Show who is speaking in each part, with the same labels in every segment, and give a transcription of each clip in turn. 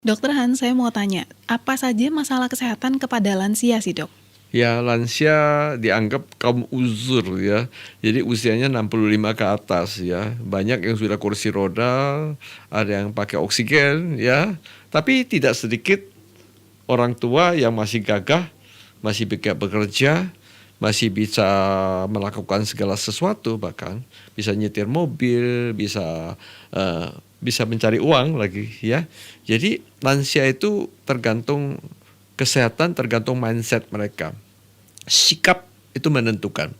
Speaker 1: Dokter Han, saya mau tanya, apa saja masalah kesehatan kepada lansia sih dok?
Speaker 2: Ya, lansia dianggap kaum uzur ya. Jadi usianya 65 ke atas ya. Banyak yang sudah kursi roda, ada yang pakai oksigen ya. Tapi tidak sedikit orang tua yang masih gagah, masih bisa bekerja, masih bisa melakukan segala sesuatu, bahkan bisa nyetir mobil, bisa mencari uang lagi ya. Jadi lansia itu tergantung kesehatan, tergantung mindset mereka. Sikap itu menentukan.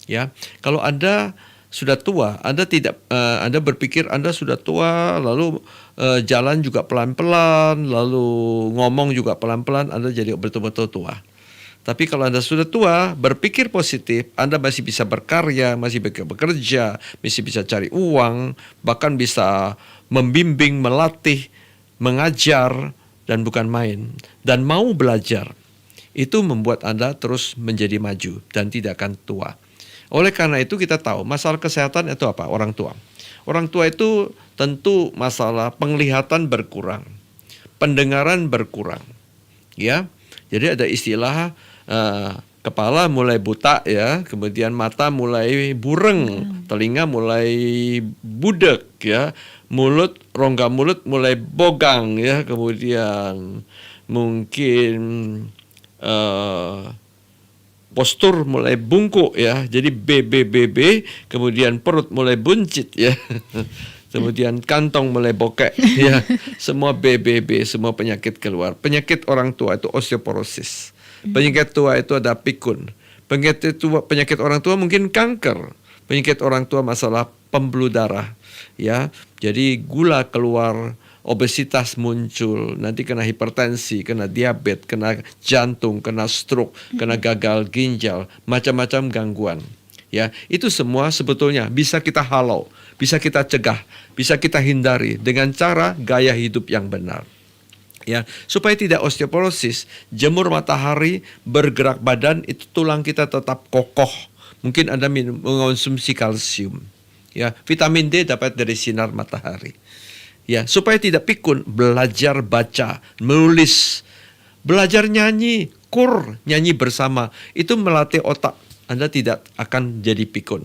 Speaker 2: Ya, kalau Anda sudah tua, Anda berpikir Anda sudah tua, lalu jalan juga pelan-pelan, lalu ngomong juga pelan-pelan, Anda jadi betul-betul tua. Tapi kalau Anda sudah tua, berpikir positif, Anda masih bisa berkarya, masih bisa bekerja, masih bisa cari uang, bahkan bisa membimbing, melatih, mengajar, dan bukan main, dan mau belajar. Itu membuat Anda terus menjadi maju dan tidak akan tua. Oleh karena itu kita tahu masalah kesehatan itu apa? Orang tua. Orang tua itu tentu masalah penglihatan berkurang, pendengaran berkurang. Ya, jadi ada istilah kepala mulai buta ya, kemudian mata mulai bureng, telinga mulai budek ya, rongga mulut mulai bogang ya, kemudian mungkin postur mulai bungkuk ya, jadi BBBB, kemudian perut mulai buncit ya, kemudian kantong mulai bokek ya, semua BBB, semua penyakit keluar. Penyakit orang tua itu osteoporosis. Penyakit tua itu ada pikun. Penyakit orang tua mungkin kanker. Penyakit orang tua masalah pembuluh darah ya. Jadi gula keluar, obesitas muncul, nanti kena hipertensi, kena diabetes, kena jantung, kena stroke, kena gagal ginjal, macam-macam gangguan. Ya, itu semua sebetulnya bisa kita halau, bisa kita cegah, bisa kita hindari dengan cara gaya hidup yang benar. Ya, supaya tidak osteoporosis, jemur matahari, bergerak badan, itu tulang kita tetap kokoh. Mungkin Anda mengonsumsi kalsium. Ya, vitamin D dapat dari sinar matahari. Ya, supaya tidak pikun, belajar baca, menulis, belajar nyanyi, nyanyi bersama. Itu melatih otak. Anda tidak akan jadi pikun.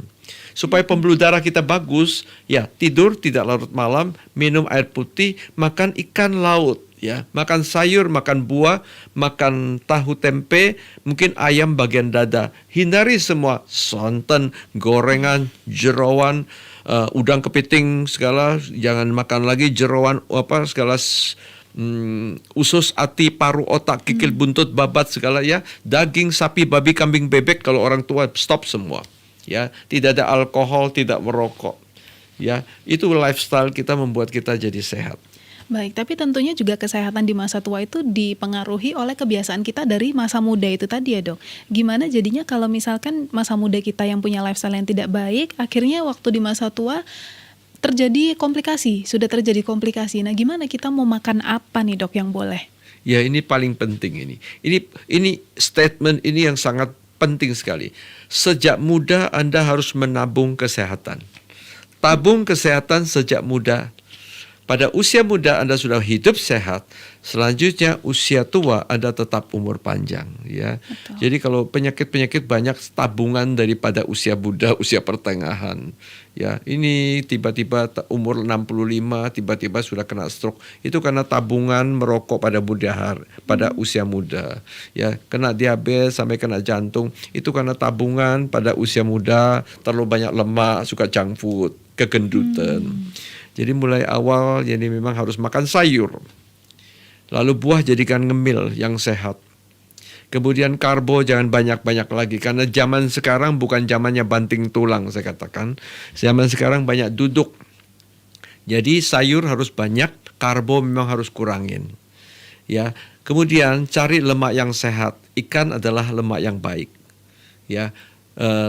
Speaker 2: Supaya pembuluh darah kita bagus, ya tidur tidak larut malam, minum air putih, makan ikan laut. Ya, makan sayur, makan buah, makan tahu tempe, mungkin ayam bagian dada. Hindari semua santan, gorengan, jeroan, udang kepiting segala, jangan makan lagi jeroan segala, usus, ati, paru, otak, kikil, buntut, babat segala ya. Daging, sapi, babi, kambing, bebek, kalau orang tua stop semua. Ya, tidak ada alkohol, tidak merokok. Ya, itu lifestyle kita membuat kita jadi sehat.
Speaker 1: Baik, tapi tentunya juga kesehatan di masa tua itu dipengaruhi oleh kebiasaan kita dari masa muda itu tadi ya dok. Gimana jadinya kalau misalkan masa muda kita yang punya lifestyle yang tidak baik, akhirnya waktu di masa tua sudah terjadi komplikasi. Nah gimana kita mau makan apa nih dok yang boleh?
Speaker 2: Ya ini paling penting ini. Ini statement ini yang sangat penting sekali. Sejak muda Anda harus menabung kesehatan. Tabung kesehatan sejak muda. Pada usia muda Anda sudah hidup sehat, selanjutnya usia tua Anda tetap umur panjang ya.
Speaker 1: Betul.
Speaker 2: Jadi kalau penyakit-penyakit banyak tabungan daripada usia muda, usia pertengahan. Ya, ini tiba-tiba umur 65 tiba-tiba sudah kena stroke. Itu karena tabungan merokok pada usia muda. Ya, kena diabetes sampai kena jantung, itu karena tabungan pada usia muda, terlalu banyak lemak, suka junk food, kegendutan. Jadi mulai awal jadi memang harus makan sayur. Lalu buah jadikan ngemil yang sehat. Kemudian karbo jangan banyak-banyak lagi. Karena zaman sekarang bukan zamannya banting tulang saya katakan. Zaman sekarang banyak duduk. Jadi sayur harus banyak, karbo memang harus kurangin. Ya. Kemudian cari lemak yang sehat. Ikan adalah lemak yang baik. Ya.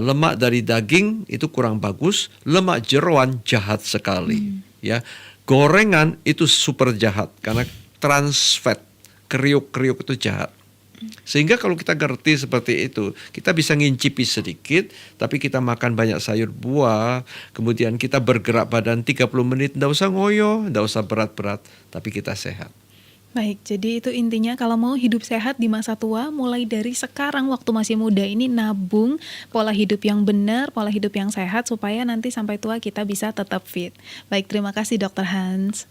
Speaker 2: Lemak dari daging itu kurang bagus, lemak jeroan jahat sekali. Ya, gorengan itu super jahat karena trans fat, kriuk-kriuk itu jahat. Sehingga kalau kita ngerti seperti itu, kita bisa ngincipi sedikit, tapi kita makan banyak sayur buah, kemudian kita bergerak badan 30 menit, enggak usah ngoyo, enggak usah berat-berat, tapi kita sehat.
Speaker 1: Baik, jadi itu intinya kalau mau hidup sehat di masa tua, mulai dari sekarang waktu masih muda ini nabung pola hidup yang benar, pola hidup yang sehat supaya nanti sampai tua kita bisa tetap fit. Baik, terima kasih Dokter Hans.